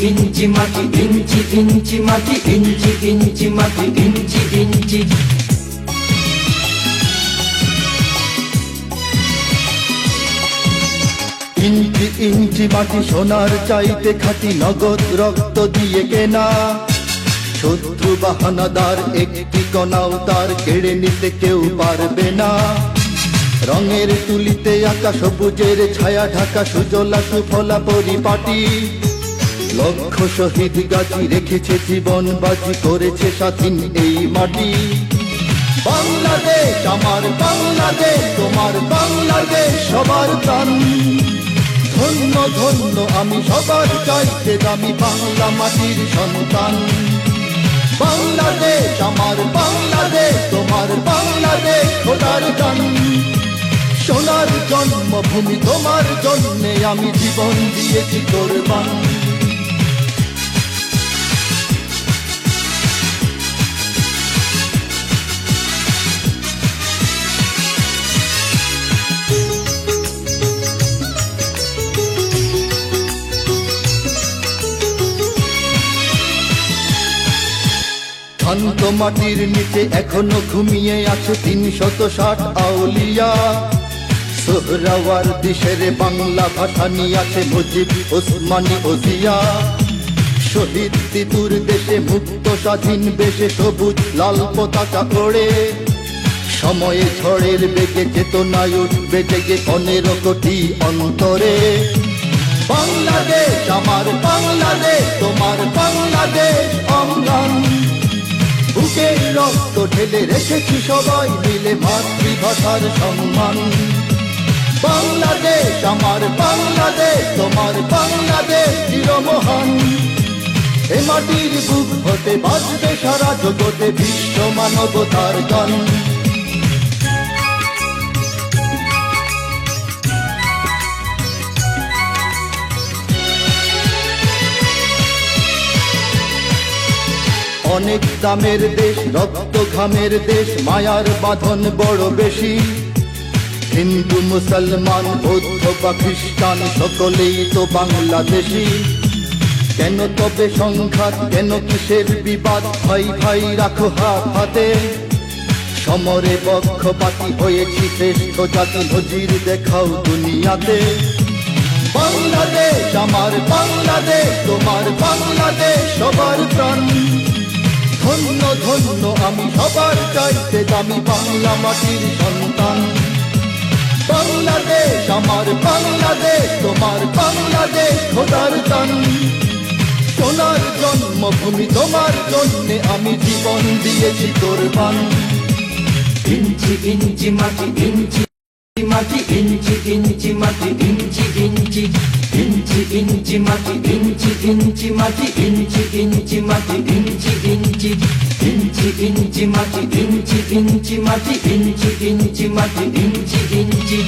ইঞ্চি মাটি, ইঞ্চি ইঞ্চি মাটি, ইঞ্চি ইঞ্চি মাটি, ইঞ্চি ইঞ্চি। ইঞ্চি ইঞ্চি মাটি সোনার চাইতে খাঁটি, নগদ রক্ত দিয়ে কেনা। শত্রু বাহানাদার একটি কণাও তার কেড়ে নিতে কেউ পারবে না। রঙের তুলিতে আঁকা সবুজের ছায়া ঢাকা সুজলা সুফলা পরিপাটি। লক্ষ শহীদ গাছি রেখেছে জীবন বাজি, করেছে স্বাধীন এই মাটি। বাংলাদেশ আমার বাংলাদেশ, তোমার বাংলাদেশ সবার প্রাণ। ধন্য ধন্য আমি সবার চাইতে দামি বাংলা মাটির সন্তান। বাংলাদেশ আমার বাংলাদেশ, তোমার বাংলাদেশ খোদার গান। সোনার জন্মভূমি তোমার জন্যে আমি জীবন দিয়েছি কোরবান। শান্ত মাটির নিচে এখনো ঘুমিয়ে আছে ৩৬০ আউলিয়া। সোহরাওয়ার্দী শেরে বাংলা ভাষা নিয়ে আছে মুজিব, ওসমানী, ওজিয়া। শহীদ তিতুর দেশে মুক্ত স্বাধীন বেশে সবুজ লাল পতাকা ওড়ে। সময়ে ঝড়ের বেগে চেতনায় উঠবে জেগে ১৫ কোটি অন্তরে। বাংলাদেশ আমার বাংলাদেশ, তোমার বাংলাদেশ অম্লান। বুকের রক্ত ঢেলে রেখেছি সবাই মিলে মাতৃভাষার সম্মান। বাংলাদেশ আমার বাংলাদেশ, তোমার বাংলাদেশ চিরমহান। এ মাটির বুক হতে বাজবে সারা জগতে বিশ্ব মানবতার গান। অনেক দামের দেশ, রক্ত ঘামের দেশ, মায়ার বাঁধন বড় বেশি। হিন্দু মুসলমান বৌদ্ধ বা খ্রিস্টান সকলেই তো বাংলাদেশি। কেন তবে সংঘাত, কেন কিসের বিবাদ? ভাই ভাই রাখো হাত হাতে। সমরে পক্ষপাতী হয়েছি শ্রেষ্ঠ জাতি, নজির দেখাও দুনিয়াতে। বাংলাদেশ আমার বাংলাদেশ, তোমার বাংলাদেশ সবার প্রাণ। ধন্য ধন্য আমি সবার চাইতে দামি বাংলা মাটির সন্তান। বাংলাদেশ আমার বাংলাদেশ, তোমার বাংলাদেশ খোদার দান। সোনার জন্মভূমি তোমার জন্যে আমি জীবন দিয়েছি কোরবান। ইঞ্চি ইঞ্চি মাটি, ইঞ্চি মাটি, ইঞ্চি ইঞ্চি মাটি, ইঞ্চি ইঞ্চি। ইঞ্চি ইঞ্চি মাটি, ইঞ্চি ইঞ্চি মাটি, ইঞ্চি ইঞ্চি মাটি, ইঞ্চি ইঞ্চি। ইঞ্চি ইঞ্চি মাটি, ইঞ্চি ইঞ্চি মাটি, ইঞ্চি ইঞ্চি মাটি, ইঞ্চি ইঞ্চি।